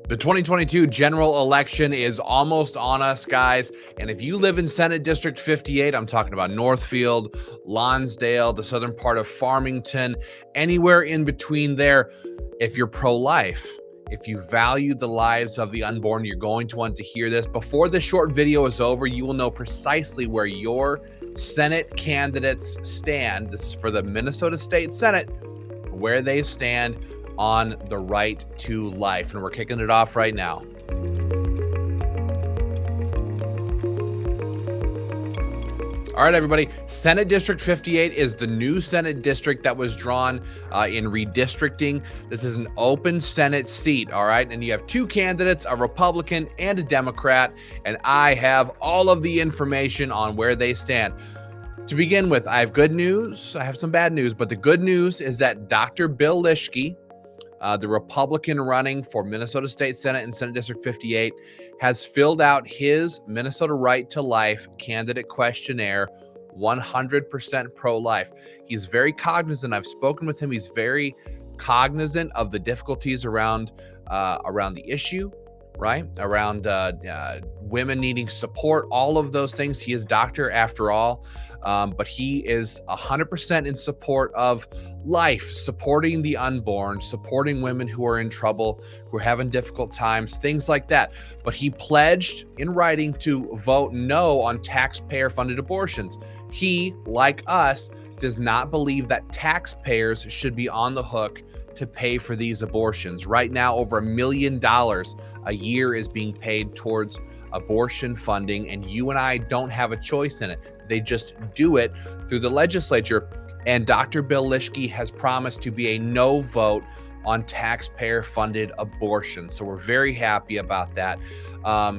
The 2022 general election is almost on us, guys. And if you live in Senate District 58, I'm talking about Northfield, Lonsdale, the southern part of Farmington, anywhere in between there, if you're pro-life, if you value the lives of the unborn, you're going to want to hear this. Before this short video is over, you will know precisely where your Senate candidates stand. This is for the Minnesota State Senate, where they stand on the right to life. And we're kicking it off right now. All right, everybody. Senate District 58 is the new Senate district that was drawn in redistricting. This is an open Senate seat, all right? And you have two candidates, a Republican and a Democrat, and I have all of the information on where they stand. To begin with, I have good news. I have some bad news, but the good news is that Dr. Bill Lieske, the Republican running for Minnesota State Senate and Senate District 58, has filled out his Minnesota Right to Life candidate questionnaire, 100% pro-life. He's very cognizant. I've spoken with him. He's very cognizant of the difficulties around the issue, right? Around women needing support, all of those things. He is a doctor after all. But he is 100% in support of life, supporting the unborn, supporting women who are in trouble, who are having difficult times, things like that. But he pledged in writing to vote no on taxpayer-funded abortions. He, like us, does not believe that taxpayers should be on the hook to pay for these abortions. Right now, over $1 million a year is being paid towards abortion funding, and you and I don't have a choice in it. They just do it through the legislature. And Dr. Bill Lieske has promised to be a no vote on taxpayer-funded abortion. So we're very happy about that.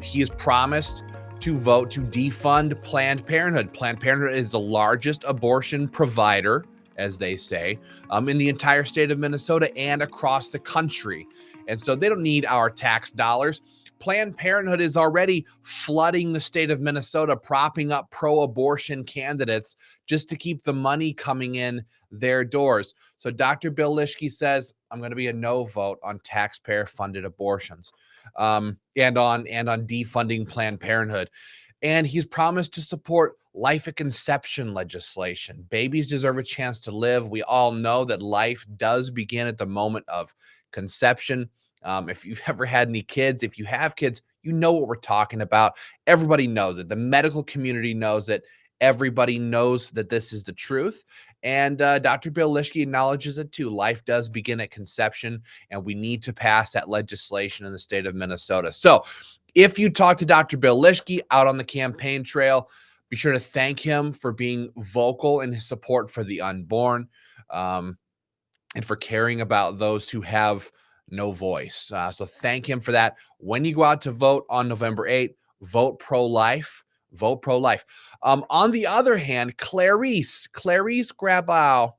He has promised to vote to defund Planned Parenthood. Planned Parenthood is the largest abortion provider, as they say, in the entire state of Minnesota and across the country. And so they don't need our tax dollars. Planned Parenthood is already flooding the state of Minnesota, propping up pro-abortion candidates just to keep the money coming in their doors. So Dr. Bill Lieske says, I'm going to be a no vote on taxpayer-funded abortions and on defunding Planned Parenthood. And he's promised to support life at conception legislation. Babies deserve a chance to live. We all know that life does begin at the moment of conception. If you've ever had any kids, if you have kids, you know what we're talking about. Everybody knows it. The medical community knows it. Everybody knows that this is the truth. And Dr. Bill Lieske acknowledges it too. Life does begin at conception, and we need to pass that legislation in the state of Minnesota. So if you talk to Dr. Bill Lieske out on the campaign trail, be sure to thank him for being vocal in his support for the unborn and for caring about those who have no voice. So thank him for that. When you go out to vote on November 8th, vote pro-life. Vote pro-life. On the other hand, Clarice Grabau,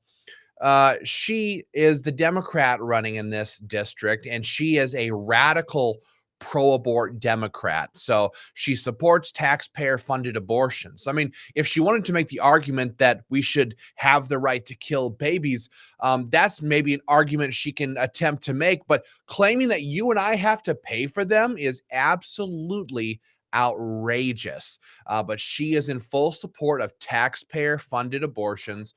she is the Democrat running in this district, and she is a radical pro-abort Democrat. So she supports taxpayer-funded abortions. I mean, if she wanted to make the argument that we should have the right to kill babies, that's maybe an argument she can attempt to make. But claiming that you and I have to pay for them is absolutely outrageous. But she is in full support of taxpayer-funded abortions.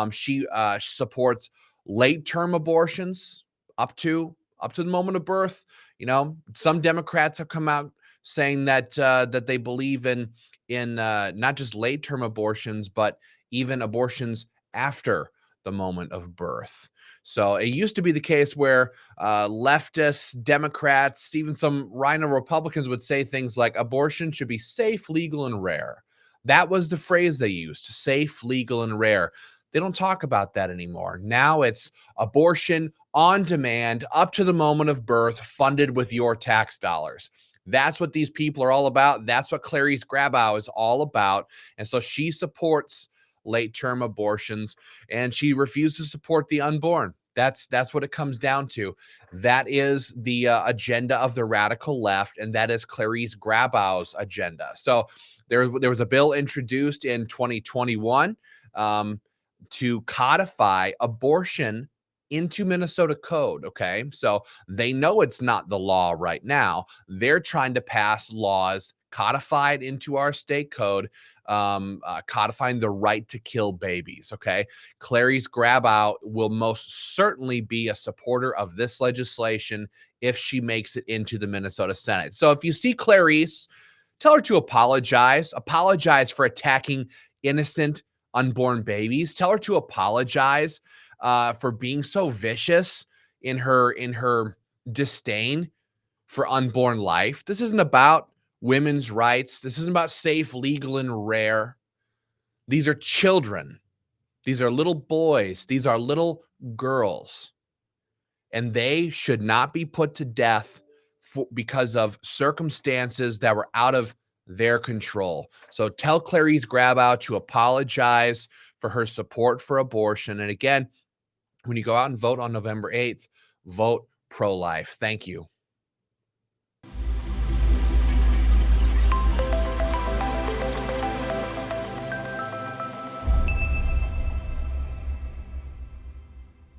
She supports late-term abortions up to the moment of birth. You know, some Democrats have come out saying that that they believe in not just late-term abortions, but even abortions after the moment of birth. So it used to be the case where leftists, Democrats, even some rhino Republicans would say things like abortion should be safe, legal, and rare. That was the phrase they used, safe, legal, and rare. They don't talk about that anymore. Now it's abortion on demand, up to the moment of birth, funded with your tax dollars. That's what these people are all about. That's what Clarice Grabau is all about. And so she supports late-term abortions, and she refuses to support the unborn. That's what it comes down to. That is the agenda of the radical left, and that is Clarice Grabau's agenda. So there was a bill introduced in 2021 to codify abortion into Minnesota code. Okay. So they know it's not the law right now. They're trying to pass laws codified into our state code, codifying the right to kill babies. Okay. Clarice Grabau will most certainly be a supporter of this legislation if she makes it into the Minnesota Senate. So if you see Clarice, tell her to apologize for attacking innocent unborn babies. Tell her to apologize for being so vicious in her disdain for unborn life. This isn't about women's rights. This isn't about safe, legal, and rare. These are children. These are little boys. These are little girls. And they should not be put to death because of circumstances that were out of their control. So tell Clarice Grabau to apologize for her support for abortion. And again, when you go out and vote on November 8th, vote pro-life. Thank you.